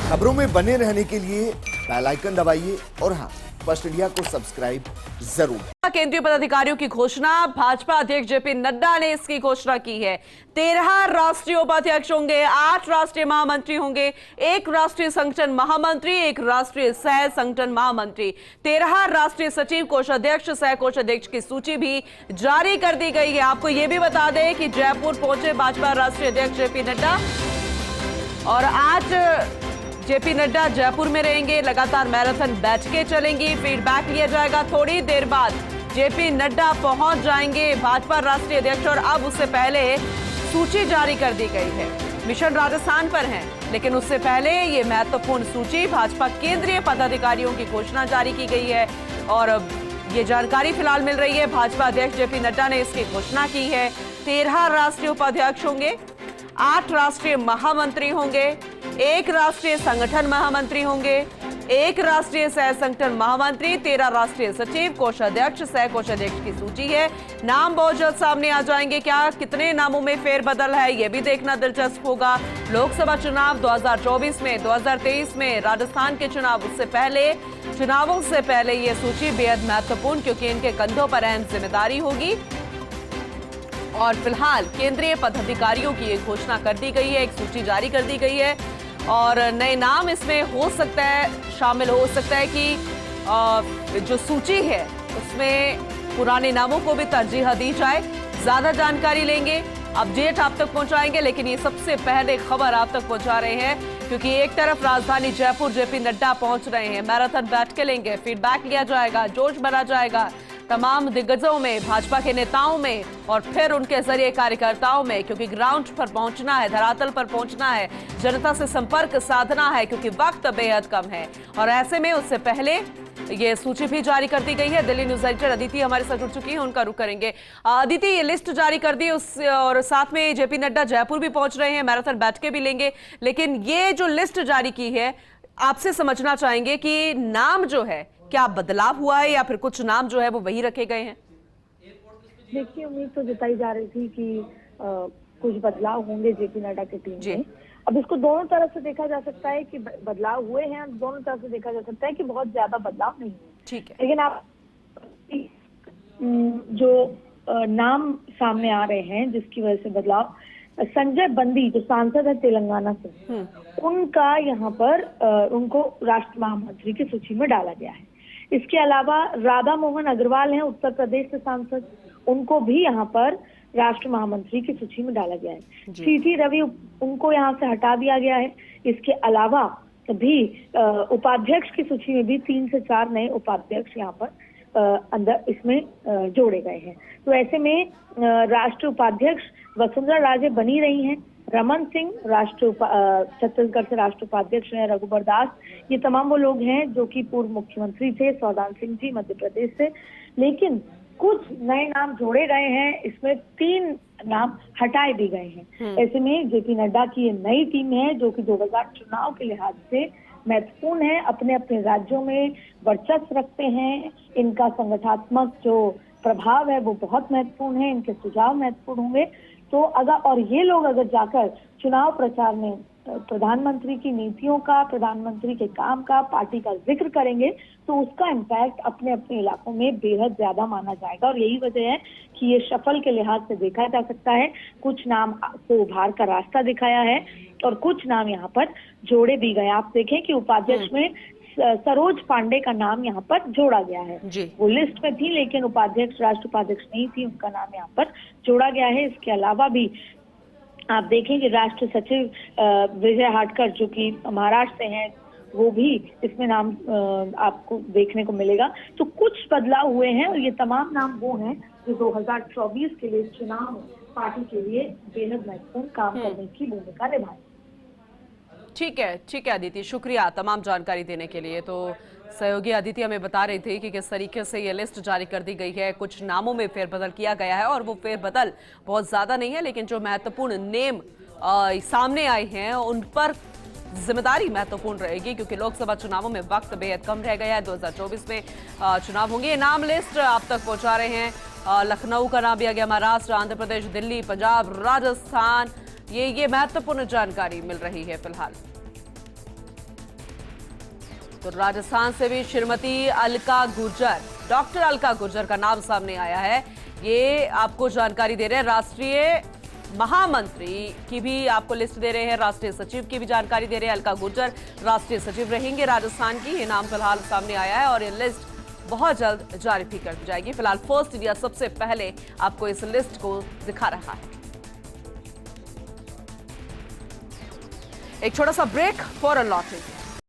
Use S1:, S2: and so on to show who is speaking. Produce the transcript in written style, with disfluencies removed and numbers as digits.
S1: खबरों में बने रहने के लिए बेल आइकन दबाइए और हाँ, फर्स्ट इंडिया को सब्सक्राइब जरूर।
S2: केंद्रीय पदाधिकारियों की घोषणा, भाजपा अध्यक्ष जेपी नड्डा ने इसकी घोषणा की है। 13 राष्ट्रीय उपाध्यक्ष होंगे, 8 राष्ट्रीय महामंत्री होंगे, 1 राष्ट्रीय संगठन महामंत्री, 1 राष्ट्रीय सह संगठन महामंत्री, 13 राष्ट्रीय सचिव, कोषाध्यक्ष, सह कोषाध्यक्ष की सूची भी जारी कर दी गई है। आपको यह भी बता दें कि जयपुर पहुंचे भाजपा राष्ट्रीय अध्यक्ष जेपी नड्डा और आज जेपी नड्डा जयपुर में रहेंगे। लगातार मैराथन बैठकें चलेंगी, फीडबैक लिया जाएगा। थोड़ी देर बाद जेपी नड्डा पहुंच जाएंगे भाजपा राष्ट्रीय अध्यक्ष और अब उससे पहले सूची जारी कर दी गई है। मिशन राजस्थान पर है, लेकिन उससे पहले ये महत्वपूर्ण सूची भाजपा केंद्रीय पदाधिकारियों की घोषणा जारी की गई है और ये जानकारी फिलहाल मिल रही है। भाजपा अध्यक्ष जेपी नड्डा ने इसकी घोषणा की है। 13 राष्ट्रीय उपाध्यक्ष होंगे, 8 राष्ट्रीय महामंत्री होंगे, 1 राष्ट्रीय संगठन महामंत्री होंगे, 1 राष्ट्रीय सह संगठन महामंत्री, 13 राष्ट्रीय सचिव, कोषाध्यक्ष, सह कोषाध्यक्ष की सूची है। नाम बहुत जल्द सामने आ जाएंगे। क्या कितने नामों में फेरबदल है ये भी देखना दिलचस्प होगा। लोकसभा चुनाव 2024 में, 2023 में, राजस्थान के चुनाव उससे पहले, चुनावों से पहले ये सूची बेहद महत्वपूर्ण, क्योंकि इनके कंधों पर अहम जिम्मेदारी होगी। और फिलहाल केंद्रीय पदाधिकारियों की एक घोषणा कर दी गई है, एक सूची जारी कर दी गई है और नए नाम इसमें हो सकता है, शामिल हो सकता है कि जो सूची है उसमें पुराने नामों को भी तरजीह दी जाए। ज्यादा जानकारी लेंगे, अपडेट आप तक पहुंचाएंगे, लेकिन ये सबसे पहले खबर आप तक पहुंचा रहे हैं क्योंकि एक तरफ राजधानी जयपुर जेपी नड्डा पहुंच रहे हैं, मैराथन बैठकें लेंगे, फीडबैक लिया जाएगा, जोश भरा जाएगा तमाम दिग्गजों में, भाजपा के नेताओं में और फिर उनके जरिए कार्यकर्ताओं में, क्योंकि ग्राउंड पर पहुंचना है, धरातल पर पहुंचना है, जनता से संपर्क साधना है, क्योंकि वक्त बेहद कम है। और ऐसे में उससे पहले ये सूची भी जारी कर दी गई है। दिल्ली न्यूज एडिटर अदिति हमारे साथ जुड़ चुकी है, उनका रुख करेंगे। अदिति, ये लिस्ट जारी कर दी और साथ में जेपी नड्डा जयपुर भी पहुंच रहे हैं, मैराथन बैठकें भी लेंगे, लेकिन ये जो लिस्ट जारी की है, आपसे समझना चाहेंगे कि नाम जो है क्या बदलाव हुआ है या फिर कुछ नाम जो है वो वही रखे गए हैं?
S3: देखिए, उम्मीद तो जताई जा रही थी कि कुछ बदलाव होंगे जेपी नड्डा की टीम में। अब इसको दोनों तरफ से देखा जा सकता है कि बदलाव हुए हैं, दोनों तरफ से देखा जा सकता है कि बहुत ज्यादा बदलाव नहीं है।
S2: ठीक है,
S3: लेकिन आप जो नाम सामने आ रहे हैं जिसकी वजह से बदलाव, संजय बंदी जो सांसद है तेलंगाना से, उनका यहाँ पर उनको राष्ट्र महामंत्री की सूची में डाला गया है। इसके अलावा राधा मोहन अग्रवाल हैं उत्तर प्रदेश से सांसद, उनको भी यहाँ पर राष्ट्र महामंत्री की सूची में डाला गया है। सीटी रवि उनको यहाँ से हटा दिया गया है। इसके अलावा भी उपाध्यक्ष की सूची में भी 3 से 4 नए उपाध्यक्ष यहाँ पर अंदर इसमें जोड़े गए हैं। तो ऐसे में राष्ट्रीय उपाध्यक्ष वसुंधरा राजे बनी रही हैं, रमन सिंह छत्तीसगढ़ से राष्ट्रीय उपाध्यक्ष हैं, रघुबर दास, ये तमाम वो लोग हैं जो कि पूर्व मुख्यमंत्री थे, सौदान सिंह जी मध्य प्रदेश से। लेकिन कुछ नए नाम जोड़े गए हैं, इसमें 3 नाम हटाए भी गए हैं। ऐसे में जेपी नड्डा की ये नई टीम है जो कि 2000 चुनाव के लिहाज से महत्वपूर्ण है, अपने अपने राज्यों में वर्चस्व रखते हैं, इनका संगठनात्मक जो प्रभाव है वो बहुत महत्वपूर्ण है, इनके सुझाव महत्वपूर्ण होंगे। तो और ये लोग अगर जाकर चुनाव प्रचार में प्रधानमंत्री की नीतियों का, प्रधानमंत्री के काम का, पार्टी का जिक्र करेंगे तो उसका इम्पैक्ट अपने अपने इलाकों में बेहद ज्यादा माना जाएगा। और यही वजह है कि ये शफल के लिहाज से देखा जा सकता है, कुछ नाम को उभार का रास्ता दिखाया है और कुछ नाम यहाँ पर जोड़े भी गए। आप देखें कि उपाध्यक्ष में सरोज पांडे का नाम यहाँ पर जोड़ा गया है, वो लिस्ट में थी लेकिन उपाध्यक्ष, राष्ट्र उपाध्यक्ष नहीं थी, उनका नाम यहाँ पर जोड़ा गया है। इसके अलावा भी आप देखें कि राष्ट्र सचिव विजय हाटकर जो कि महाराष्ट्र से हैं, वो भी इसमें नाम आपको देखने को मिलेगा। तो कुछ बदलाव हुए हैं और ये तमाम नाम वो हैं जो 2024 के लिए चुनाव पार्टी के लिए बेहद महत्वपूर्ण काम करने की भूमिका निभाए।
S2: ठीक है अदिति, शुक्रिया तमाम जानकारी देने के लिए। तो सहयोगी अदिति हमें बता रही थी कि किस तरीके से ये लिस्ट जारी कर दी गई है, कुछ नामों में फेरबदल किया गया है और वो फेरबदल बहुत ज्यादा नहीं है, लेकिन जो महत्वपूर्ण नेम सामने आए हैं उन पर जिम्मेदारी महत्वपूर्ण रहेगी, क्योंकि लोकसभा चुनावों में वक्त बेहद कम रह गया है। 2024 में चुनाव होंगे। ये नाम लिस्ट आप तक पहुंचा रहे हैं। लखनऊ का नाम दिया गया, महाराष्ट्र, आंध्र प्रदेश, दिल्ली, पंजाब, राजस्थान, ये महत्वपूर्ण जानकारी मिल रही है फिलहाल। तो राजस्थान से भी श्रीमती अलका गुर्जर, डॉक्टर अलका गुर्जर का नाम सामने आया है। ये आपको जानकारी दे रहे हैं, राष्ट्रीय महामंत्री की भी आपको लिस्ट दे रहे हैं, राष्ट्रीय सचिव की भी जानकारी दे रहे हैं। अलका गुर्जर राष्ट्रीय सचिव रहेंगे राजस्थान की, ये नाम फिलहाल सामने आया है और ये लिस्ट बहुत जल्द जारी भी कर दी जाएगी। फिलहाल फर्स्ट इंडिया सबसे पहले आपको इस लिस्ट को दिखा रहा है। एक छोटा सा ब्रेक, फौरन लौटेंगे।